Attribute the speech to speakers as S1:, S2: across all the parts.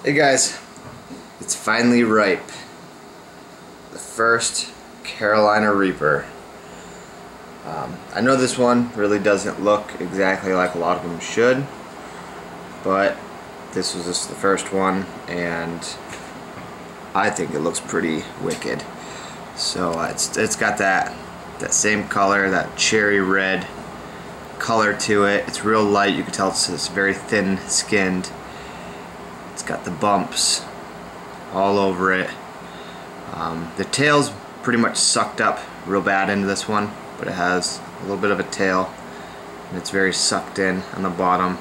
S1: Hey guys, it's finally ripe. The first Carolina Reaper. I know this one really doesn't look exactly like a lot of them should, but this was just the first one and I think it looks pretty wicked. So it's got that same color, that cherry red color to it. It's real light, you can tell it's very thin skinned. It's got the bumps all over it. The tail's pretty much sucked up real bad into this one, but it has a little bit of a tail and it's very sucked in on the bottom.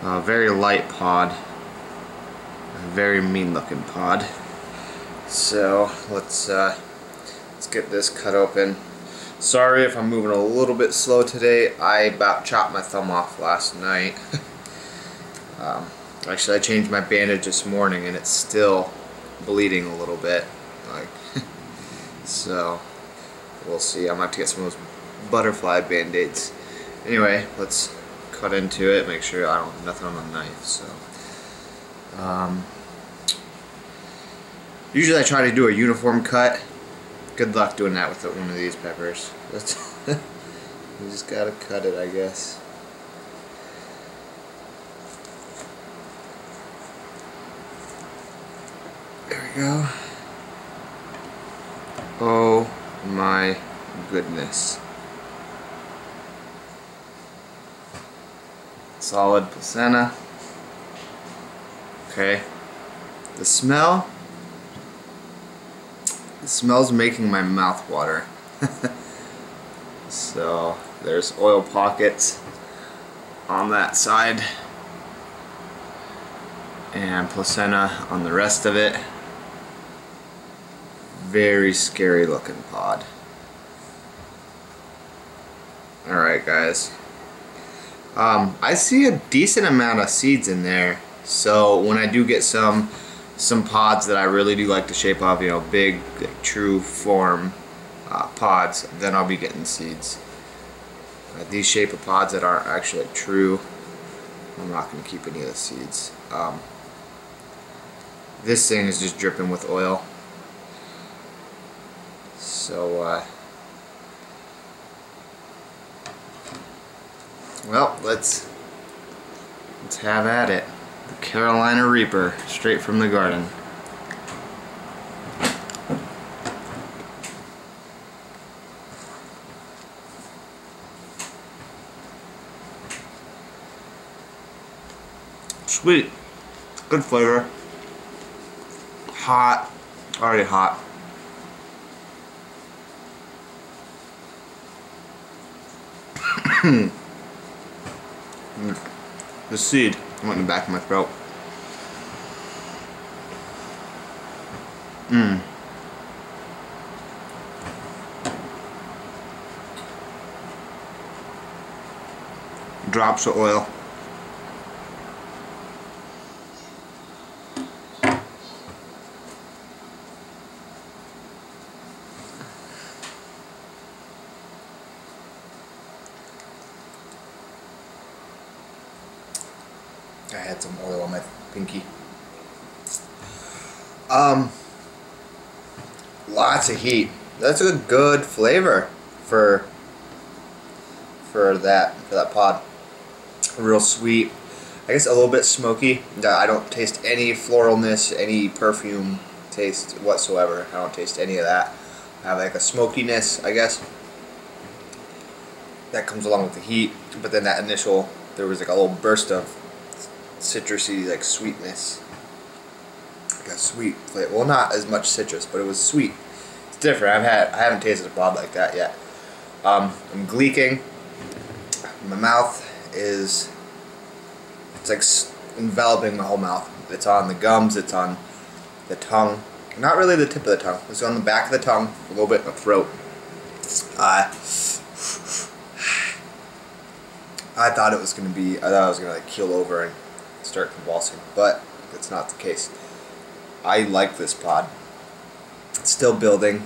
S1: Very light pod, a very mean looking pod. So let's get this cut open. Sorry if I'm moving a little bit slow today. I about chopped my thumb off last night. Actually, I changed my bandage this morning and it's still bleeding a little bit. So we'll see. I'm gonna have to get some of those butterfly band-aids. Anyway, let's cut into it. Make sure I don't have nothing on the knife. So usually I try to do a uniform cut. Good luck doing that with one of these peppers. You just gotta cut it, I guess. There we go. Oh my goodness. Solid placenta. Okay. The smell's making my mouth water. So there's oil pockets on that side and placenta on the rest of it. Very scary looking pod. Alright guys, I see a decent amount of seeds in there, so when I do get some pods that I really do like the shape of, you know, big, like, true form pods, then I'll be getting seeds. These shape of pods that aren't actually true, I'm not going to keep any of the seeds. This thing is just dripping with oil. So, well, let's have at it. The Carolina Reaper, straight from the garden. Sweet, good flavor. Hot, already hot. The seed went in the back of my throat. Drops of oil. I had some oil on my pinky. Lots of heat. That's a good flavor for that pod. Real sweet. I guess a little bit smoky. I don't taste any floralness, any perfume taste whatsoever. I don't taste any of that. I have like a smokiness, I guess, that comes along with the heat. But then that initial, there was like a little burst of citrusy, like, sweetness. Like a sweet flavor. Well, not as much citrus, but it was sweet. It's different. I haven't tasted a pod like that yet. I'm gleeking. My mouth is, it's like enveloping my whole mouth. It's on the gums, it's on the tongue. Not really the tip of the tongue. It's on the back of the tongue, a little bit in the throat. I thought it was gonna be, I thought I was gonna like keel over and start convulsing, but that's not the case. I like this pod. It's still building.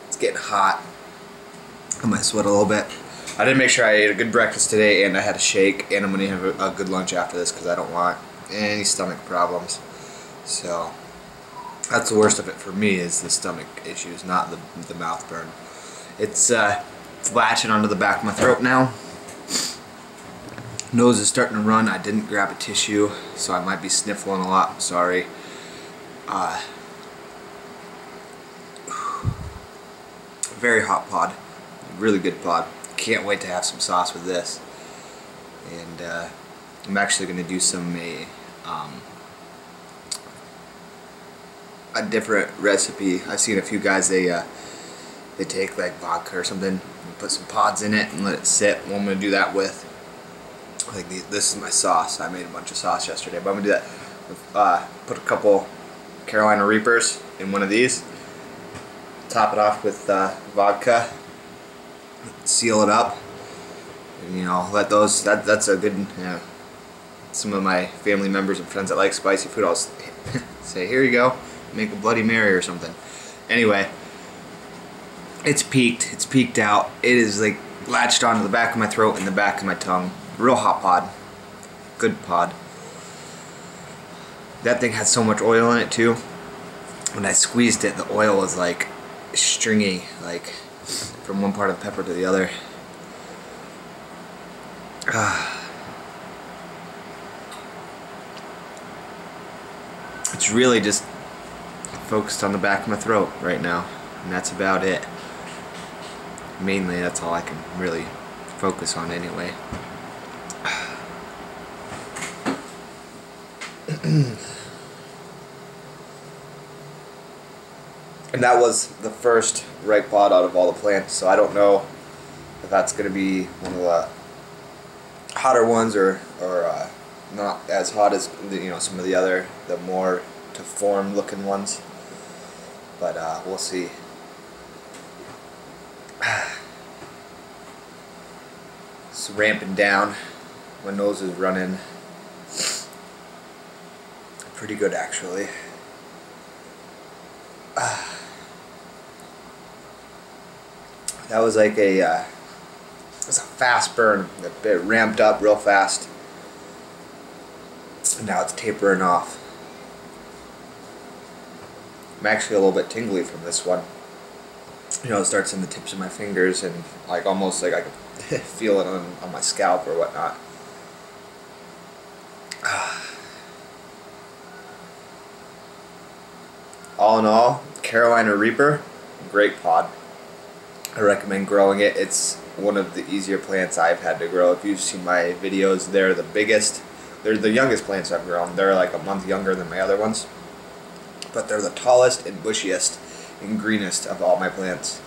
S1: It's getting hot. I might sweat a little bit. I did make sure I ate a good breakfast today and I had a shake, and I'm going to have a good lunch after this because I don't want any stomach problems. So that's the worst of it for me, is the stomach issues, not the mouth burn. It's latching onto the back of my throat now. Nose is starting to run. I didn't grab a tissue, so I might be sniffling a lot. Sorry. Very hot pod. Really good pod. Can't wait to have some sauce with this. And I'm actually going to do a different recipe. I've seen a few guys, they take like vodka or something and put some pods in it and let it sit. Well, I'm going to do that with, like, this is my sauce. I made a bunch of sauce yesterday, but I'm going to do that with, put a couple Carolina Reapers in one of these, top it off with vodka, seal it up, and, you know, let those, that's a good, you know, some of my family members and friends that like spicy food, I'll say, here you go, make a Bloody Mary or something. Anyway, it's peaked out. It is like latched onto the back of my throat and the back of my tongue. Real hot pod. Good pod. That thing had so much oil in it too. When I squeezed it, the oil was like stringy, like from one part of the pepper to the other. It's really just focused on the back of my throat right now, and that's about it. Mainly, that's all I can really focus on anyway. And that was the first ripe pod out of all the plants, so I don't know if that's going to be one of the hotter ones or not as hot as, you know, some of the other, the more to form looking ones, but we'll see. It's ramping down. My nose is running pretty good, actually. That was like it was a fast burn. It ramped up real fast, and now it's tapering off. I'm actually a little bit tingly from this one. You know, it starts in the tips of my fingers, and like almost like I can feel it on my scalp or whatnot. All in all, Carolina Reaper, great pod. I recommend growing it. It's one of the easier plants I've had to grow. If you've seen my videos, they're the biggest. They're the youngest plants I've grown. They're like a month younger than my other ones. But they're the tallest and bushiest and greenest of all my plants.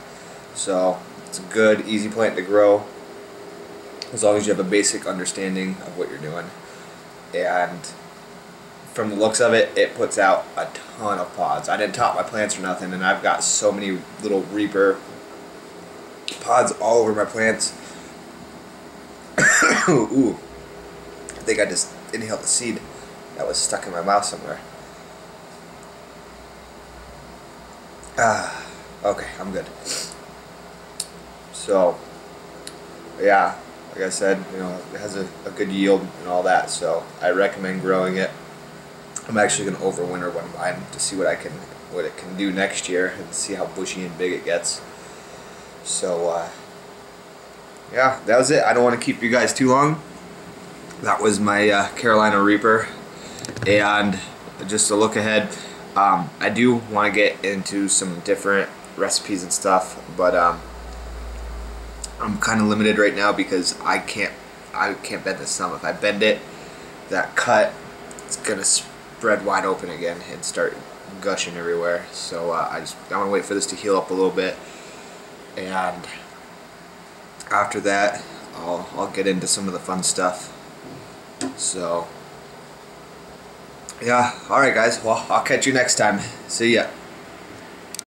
S1: So it's a good, easy plant to grow, as long as you have a basic understanding of what you're doing. And from the looks of it, it puts out a ton of pods. I didn't top my plants or nothing, and I've got so many little Reaper pods all over my plants. Ooh, I think I just inhaled the seed that was stuck in my mouth somewhere. Okay, I'm good. So, yeah, like I said, you know, it has a good yield and all that, so I recommend growing it. I'm actually going to overwinter one of mine to see what it can do next year and see how bushy and big it gets. So, yeah, that was it. I don't want to keep you guys too long. That was my Carolina Reaper, and just a look ahead. I do want to get into some different recipes and stuff, but I'm kind of limited right now because I can't bend this thumb. If I bend it, that cut, it's gonna spread wide open again and start gushing everywhere. So I want to wait for this to heal up a little bit, and after that I'll get into some of the fun stuff. So yeah, alright guys, well, I'll catch you next time. See ya.